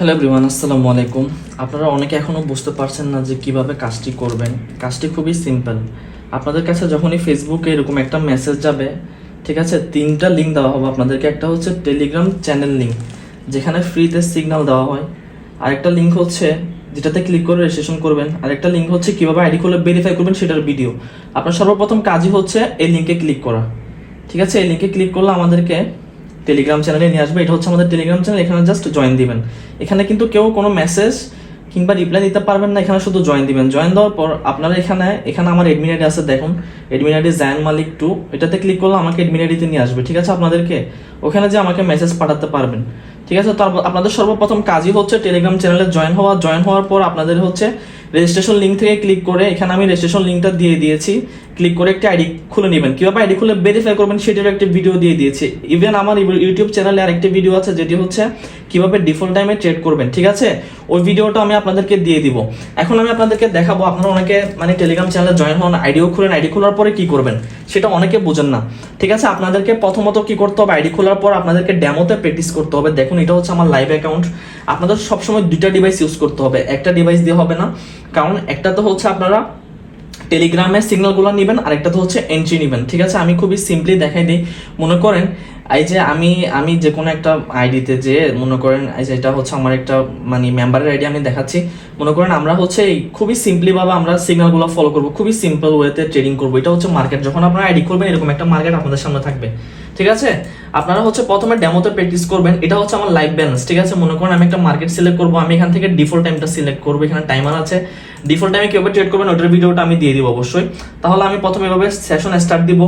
Hello everyone, আসসালামু আলাইকুম। আপনারা অনেকে এখনও বুঝতে পারছেন না যে কিভাবে কাজটি করবেন। কাজটি খুবই সিম্পল। আপনাদের কাছে যখনই ফেসবুকে এরকম একটা মেসেজ যাবে, ঠিক আছে, তিনটা লিঙ্ক দেওয়া হবে আপনাদেরকে। একটা হচ্ছে টেলিগ্রাম চ্যানেল লিঙ্ক, যেখানে ফ্রিতে সিগন্যাল দেওয়া হয়। আরেকটা লিঙ্ক হচ্ছে যেটাতে ক্লিক করে রেজিস্ট্রেশন করবেন। আরেকটা লিঙ্ক হচ্ছে কীভাবে আইডি খুলে ভেরিফাই করবেন সেটার ভিডিও। আপনার সর্বপ্রথম কাজই হচ্ছে এই লিঙ্কে ক্লিক করা। ঠিক আছে, এই লিঙ্কে ক্লিক করলে আমাদেরকে টেলিগ্রাম চ্যানেলে নিয়ে আসবে। এটা হচ্ছে আমাদের টেলিগ্রাম চ্যানেল। এখানে জাস্ট জয়েন দিবেন। এখানে কিন্তু কেউ কোনো মেসেজ কিংবা রিপ্লাই দিতে পারবেন না, এখানে শুধু জয়েন দিবেন। জয়েন দেওয়ার পর আপনারা এখানে আমার এডমিন আইডি আছে, দেখুন এডমিন আইডি জায়ান মালিক 2। এটাতে ক্লিক করলে আমাকে এডমিন আইডিতে নিয়ে আসবে। ঠিক আছে, আপনাদেরকে ওখানে যে আমাকে মেসেজ পাঠাতে পারবেন। ঠিক আছে, তো আপনাদের সর্বপ্রথম কাজই হচ্ছে টেলিগ্রাম চ্যানেলে জয়েন হওয়া। জয়েন হওয়ার পর আপনাদের হচ্ছে রেজিস্ট্রেশন লিঙ্ক থেকে ক্লিক করে, এখানে আমি রেজিস্ট্রেশন লিঙ্কটা দিয়ে দিয়েছি, ক্লিক করে একটি আইডি খুলে নেবেন। কীভাবে আইডি খুলে ভেরিফাই করবেন সেটার একটি ভিডিও দিয়ে দিয়েছি। ইভেন আমার ইউটিউব চ্যানেলে আরেকটি ভিডিও আছে, যেটি হচ্ছে কীভাবে ডিফল্ট টাইমে ট্রেড করবেন। ঠিক আছে, ওই ভিডিওটা আমি আপনাদেরকে দিয়ে দিব। এখন আমি আপনাদেরকে দেখাবো। আপনারা অনেকে টেলিগ্রাম চ্যানেলে জয়েন হন, আইডিও খুলেন, আইডি খোলার পরে কি করবেন সেটা অনেকে বোঝেন না। ঠিক আছে, আপনাদেরকে প্রথমত কি করতে হবে, আইডি খোলার পর আপনাদেরকে ডেমোতে প্র্যাকটিস করতে হবে। দেখুন, এটা হচ্ছে আমার লাইভ অ্যাকাউন্ট। আপনাদের সবসময় দুইটা ডিভাইস ইউজ করতে হবে, একটা ডিভাইস দিয়ে হবে না। কারণ একটা তো হচ্ছে আপনারা টেলিগ্রামের সিগন্যালগুলো নেবেন, আরেকটা তো হচ্ছে এন্ট্রি নেবেন। ঠিক আছে, আমি খুবই সিম্পলি দেখাই দিই। মনে করেন এই যে আমি যে কোনো একটা আইডিতে যে মনে করেন এই যে এটা হচ্ছে আমার একটা মেম্বারের আইডি আমি দেখাচ্ছি। মনে করেন আমরা হচ্ছে খুবই সিম্পলিভাবে আমরা সিগন্যালগুলো ফলো করবো, খুবই সিম্পল ওয়েতে ট্রেডিং করবো। এটা হচ্ছে মার্কেট। যখন আপনারা আইডি করবেন এরকম একটা মার্কেট আপনাদের সামনে থাকবে। ঠিক আছে, আপনারা হচ্ছে প্রথমে ডেমোতে প্র্যাকটিস করবেন। এটা হচ্ছে আমার লাইভ ব্যালেন্স। ঠিক আছে, মনে করেন আমি একটা মার্কেট সিলেক্ট করবো, আমি এখান থেকে ডিফল্ট টাইমটা সিলেক্ট করবো। এখানে টাইমার আছে, ডিফল্ট টাইমে কীভাবে ট্রেড করবেন ওটার ভিডিওটা আমি দিয়ে দিব অবশ্যই। তাহলে আমি প্রথমে এভাবে সেশন স্টার্ট দিব।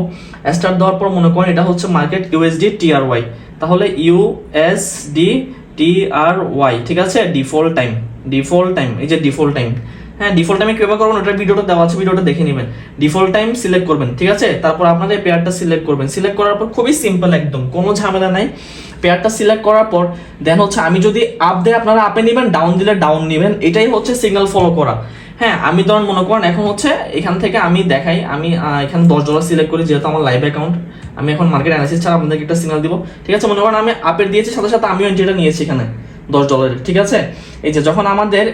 স্টার্ট দেওয়ার পর মনে করেন এটা হচ্ছে মার্কেট ইউএসডি টিআরওয়াই, তাহলে ইউএসডি টিআরওয়াই। ঠিক আছে, ডিফল্ট টাইম এই যে ডিফল্ট টাইম। হ্যাঁ, ডিফল্ট টাইমে কীভাবে করবেন ওটার ভিডিওটা দেওয়া আছে, ভিডিওটা দেখে নেবেন। ডিফল্ট টাইম সিলেক্ট করবেন। ঠিক আছে, তারপর আপনাদের পেয়ারটা সিলেক্ট করবেন। সিলেক্ট করার পর খুবই সিম্পল, একদম কোনো ঝামেলা নাই। পেয়ারটা সিলেক্ট করার পর দেন হচ্ছে আমি যদি আপ দেয় আপনারা আপে নেবেন, ডাউন দিলে ডাউন নেবেন। এটাই হচ্ছে সিগন্যাল ফলো করা। হ্যাঁ, আমি ধরুন মনে করেন এখন হচ্ছে এখান থেকে আমি দেখাই, আমি এখানে $10 সিলেক্ট করি, যেহেতু আমার লাইভ অ্যাকাউন্ট। আমি এখন মার্কেট অ্যানালিসিস ছাড়া আপনাদেরকে একটা সিগন্যাল দিব। ঠিক আছে, মনে করেন আমি আপের দিয়েছি, সাথে সাথে আমিও এন্ট্রিটা নিয়েছি এখানে $10। ঠিক আছে, এই যে যখন আমাদের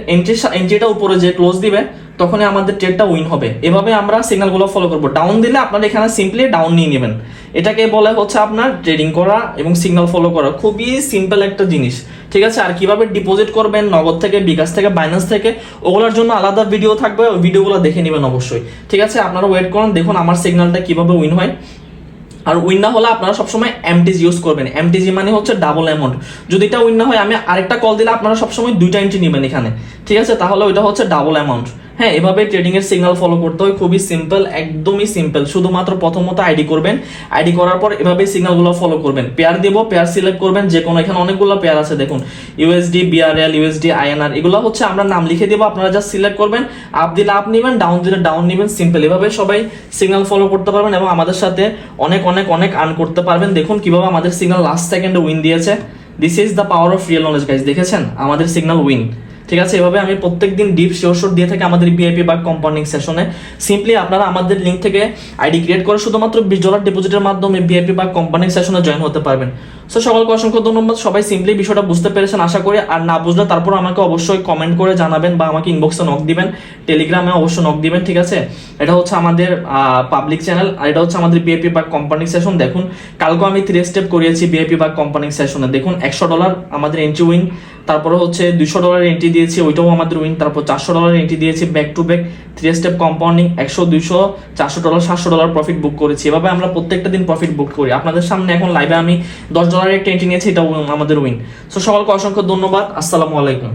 এন্ট্রিটা উপরে যে ক্লোজ দিবে তখনই আমাদের ট্রেডটা উইন হবে। এভাবে আমরা সিগন্যালগুলো ফলো করবো। ডাউন দিলে আপনারা এখানে সিম্পলি ডাউন নিয়ে নেবেন। এটাকে বলে হচ্ছে আপনার ট্রেডিং করা এবং সিগন্যাল ফলো করা। খুবই সিম্পল একটা জিনিস। ঠিক আছে, আর কিভাবে ডিপোজিট করবেন নগদ থেকে, বিকাশ থেকে, বাইন্যান্স থেকে, ওগুলোর জন্য আলাদা ভিডিও থাকবে, ওই ভিডিওগুলো দেখে নেবেন অবশ্যই। ঠিক আছে, আপনারা ওয়েট করুন, দেখুন আমার সিগন্যালটা কিভাবে উইন হয়। আর উইন না হলে আপনারা সবসময় এমটিজি ইউজ করবেন। এমটিজি মানে হচ্ছে ডাবল অ্যামাউন্ট। যদি এটা উইন না হয় আমি আরেকটা কল দিলে আপনারা সবসময় দুইটা এন্ট্রি নেবেন এখানে। ঠিক আছে, তাহলে ওইটা হচ্ছে ডাবল অ্যামাউন্ট। হ্যাঁ, এভাবে ট্রেডিং এর সিগন্যাল ফলো করতে হয়। খুবই সিম্পল, একদমই সিম্পল। শুধুমাত্র প্রথমত আইডি করবেন, আইডি করার পর এভাবে সিগন্যালগুলো ফলো করবেন। পেয়ার দিব, পেয়ার সিলেক্ট করবেন যে কোনো। এখানে অনেকগুলো পেয়ার আছে, দেখুন ইউএসডি, বিআরএল, ইউএসডি, আইএনআর, এগুলো হচ্ছে আমরা নাম লিখে দেবো, আপনারা জাস্ট সিলেক্ট করবেন। আপ দিলে আপ নেবেন, ডাউন দিলে ডাউন নেবেন। সিম্পল, এভাবে সবাই সিগন্যাল ফলো করতে পারবেন এবং আমাদের সাথে অনেক অনেক অনেক আর্ন করতে পারবেন। দেখুন কিভাবে আমাদের সিগন্যাল লাস্ট সেকেন্ডে উইন দিয়েছে। This is the power of real knowledge guys. দেখেছেন আমাদের সিগন্যাল উইন। ঠিক আছে, এভাবে আমি প্রত্যেকদিন ডিপ শিওর দিয়ে থাকি আমাদের ভিআইপি বা কম্পাউন্ডিং সেশনে। সিম্পলি আপনারা আমাদের লিঙ্ক থেকে আইডি ক্রিয়েট করে শুধুমাত্র $20 ডিপোজিটের মাধ্যমে ভিআইপি বা কম্পাউন্ডিং সেশনে জয়েন হতে পারবেন। সো সকলকে অসংখ্য ধন্যবাদ। সবাই সিম্পলি বিষয়টা বুঝতে পেরেছেন আশা করি। আর না বুঝলে তারপর আমাকে অবশ্যই কমেন্ট করে জানাবেন বা আমাকে ইনবক্সে নক দিবেন, টেলিগ্রামে অবশ্যই নক দিবেন। ঠিক আছে, এটা হচ্ছে আমাদের পাবলিক চ্যানেল, আর এটা হচ্ছে আমাদের ভিআইপি বা কম্পাউন্ডিং সেশন। দেখুন কালকে আমি 3 স্টেপ করিয়েছি ভিআইপি বা কম্পাউন্ডিং সেশনে। দেখুন $100 আমাদের এন্ট্রি উইন, তারপরে হচ্ছে $200 এন্ট্রি দিয়েছি, ওইটাও আমাদের উইন। তারপর $400 এন্ট্রি দিয়েছি back to back 3 step compounding, 100, 200, $400, $700 profit বুক করেছি। এভাবে আমরা প্রত্যেকটা দিন প্রফিট বুক করি। আপনাদের সামনে এখন লাইভে আমি $10 একটা এন্ট্রি নিয়েছি, এটাও আমাদের উইন। সো সকলকে অসংখ্য ধন্যবাদ। আসসালামু আলাইকুম।